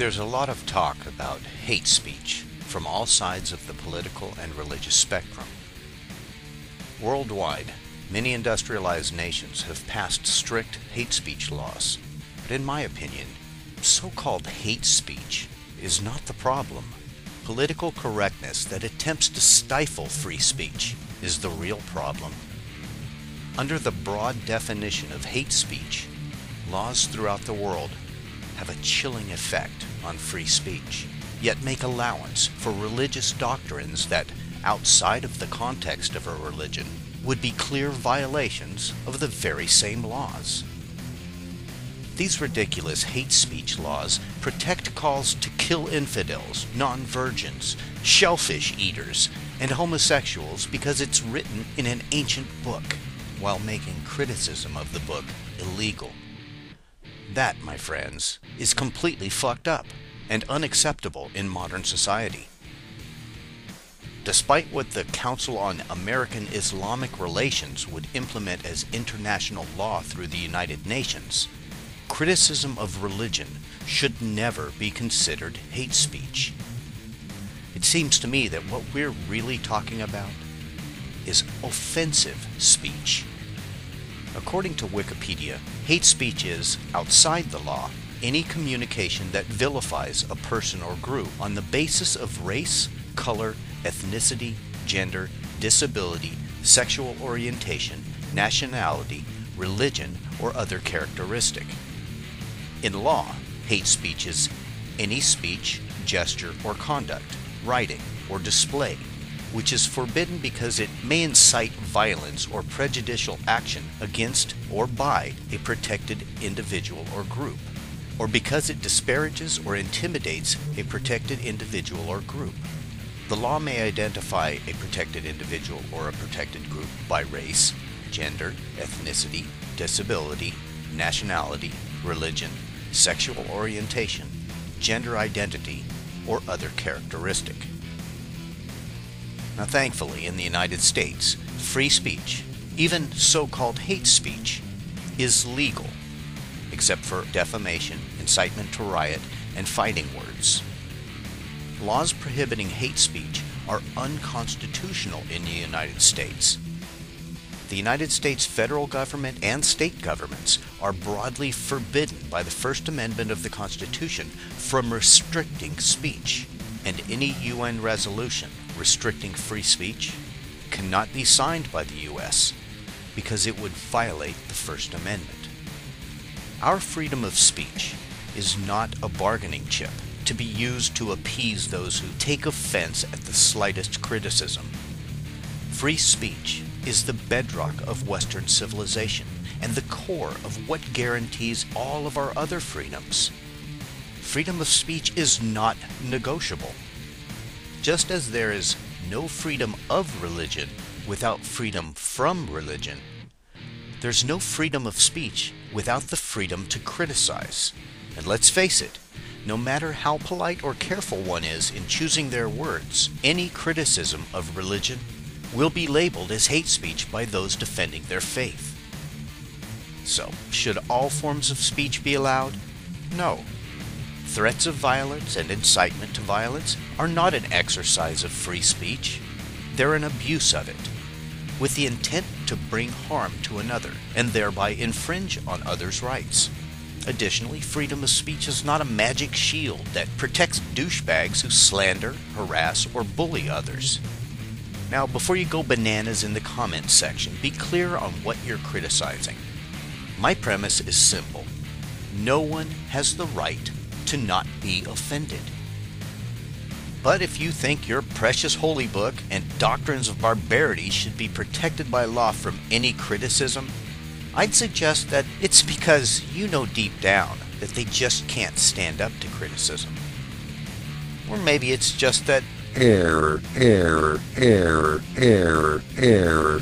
There's a lot of talk about hate speech from all sides of the political and religious spectrum. Worldwide, many industrialized nations have passed strict hate speech laws, but in my opinion, so-called hate speech is not the problem. Political correctness that attempts to stifle free speech is the real problem. Under the broad definition of hate speech, laws throughout the world have a chilling effect on free speech, yet make allowance for religious doctrines that, outside of the context of a religion, would be clear violations of the very same laws. These ridiculous hate speech laws protect calls to kill infidels, non-virgins, shellfish eaters, and homosexuals because it's written in an ancient book, while making criticism of the book illegal. That, my friends, is completely fucked up and unacceptable in modern society. Despite what the Council on American Islamic Relations would implement as international law through the United Nations, criticism of religion should never be considered hate speech. It seems to me that what we're really talking about is offensive speech. According to Wikipedia, hate speech is, outside the law, any communication that vilifies a person or group on the basis of race, color, ethnicity, gender, disability, sexual orientation, nationality, religion, or other characteristic. In law, hate speech is any speech, gesture, or conduct, writing, or display which is forbidden because it may incite violence or prejudicial action against or by a protected individual or group, or because it disparages or intimidates a protected individual or group. The law may identify a protected individual or a protected group by race, gender, ethnicity, disability, nationality, religion, sexual orientation, gender identity, or other characteristic. Now, thankfully, in the United States, free speech, even so-called hate speech, is legal, except for defamation, incitement to riot, and fighting words. Laws prohibiting hate speech are unconstitutional in the United States. The United States federal government and state governments are broadly forbidden by the First Amendment of the Constitution from restricting speech, and any UN resolution restricting free speech cannot be signed by the U.S. because it would violate the First Amendment. Our freedom of speech is not a bargaining chip to be used to appease those who take offense at the slightest criticism. Free speech is the bedrock of Western civilization and the core of what guarantees all of our other freedoms. Freedom of speech is not negotiable. Just as there is no freedom of religion without freedom from religion, there's no freedom of speech without the freedom to criticize. And let's face it, no matter how polite or careful one is in choosing their words, any criticism of religion will be labeled as hate speech by those defending their faith. So, should all forms of speech be allowed? No. Threats of violence and incitement to violence are not an exercise of free speech. They're an abuse of it, with the intent to bring harm to another and thereby infringe on others' rights. Additionally, freedom of speech is not a magic shield that protects douchebags who slander, harass, or bully others. Now, before you go bananas in the comments section, be clear on what you're criticizing. My premise is simple. No one has the right to not be offended. But if you think your precious holy book and doctrines of barbarity should be protected by law from any criticism, I'd suggest that it's because you know deep down that they just can't stand up to criticism. Or maybe it's just that error.